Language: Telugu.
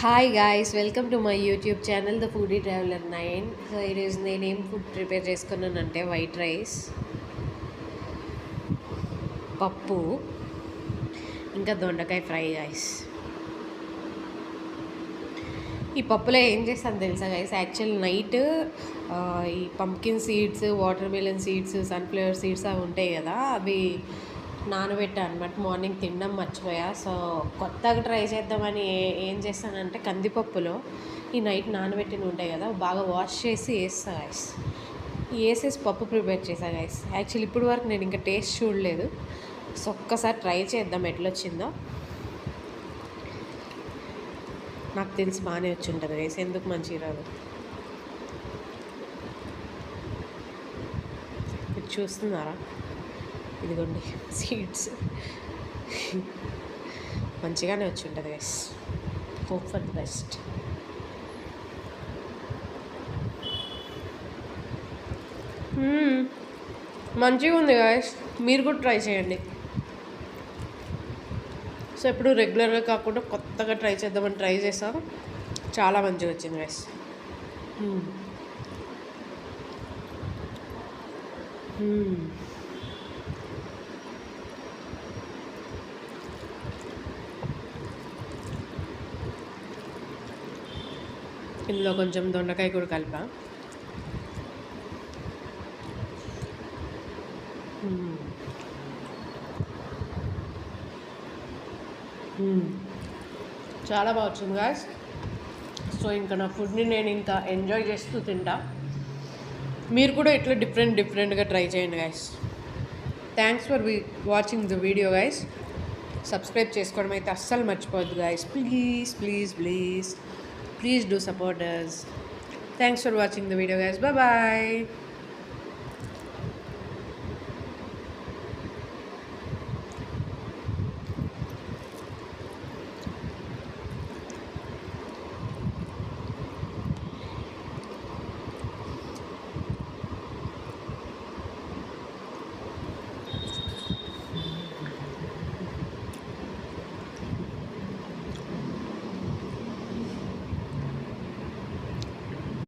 Hi guys, welcome to my YouTube channel the foodie traveller 9. So ఈరోజు నేను ఏం ఫుడ్ ప్రిపేర్ చేసుకున్నానంటే వైట్ రైస్, పప్పు, ఇంకా దొండకాయ ఫ్రై గాయ్స్. ఈ పప్పులో ఏం చేస్తాను తెలుసా గైస్, యాక్చువల్ నైట్ ఈ pumpkin seeds, water melon seeds, sunflower seeds అవి ఉంటాయి కదా, అవి నానబెట్టా అనమాట. మార్నింగ్ తినడం మర్చిపోయా. సో కొత్తగా ట్రై చేద్దామని ఏం చేస్తానంటే కందిపప్పులో ఈ నైట్ నానబెట్టిన ఉంటాయి కదా, బాగా వాష్ చేసి వేస్తా గైస్. వేసేసి పప్పు ప్రిపేర్ చేసా గైస్. యాక్చువల్ ఇప్పుడు వరకు నేను ఇంకా టేస్ట్ చూడలేదు. సో ఒక్కసారి ట్రై చేద్దాం ఎట్లొచ్చిందో. నాకు తెలిసి బాగానే వచ్చి ఉంటుంది గైస్, ఎందుకు మంచిగా రాదు. ఇది చూస్తున్నారా, ఇదిగోండి సీడ్స్. మంచిగానే వచ్చి ఉంటుంది guys. Hope for the best. మంచిగా ఉంది గైస్, మీరు కూడా ట్రై చేయండి. సో ఎప్పుడు రెగ్యులర్గా కాకుండా కొత్తగా ట్రై చేద్దామని ట్రై చేసాం, చాలా మంచిగా వచ్చింది గైస్. ఇందులో కొంచెం దొండకాయ కూడా కలిపా. చాలా బాగా వచ్చింది గాయస్. సో ఇంకా నా ఫుడ్ని నేను ఇంకా ఎంజాయ్ చేస్తూ తింటా. మీరు కూడా ఇట్లా డిఫరెంట్గా ట్రై చేయండి guys. Thanks for watching the video guys. Subscribe చేసుకోవడం అయితే అస్సలు మర్చిపోవద్దు guys. Please do support us. Thanks for watching the video guys. Bye bye.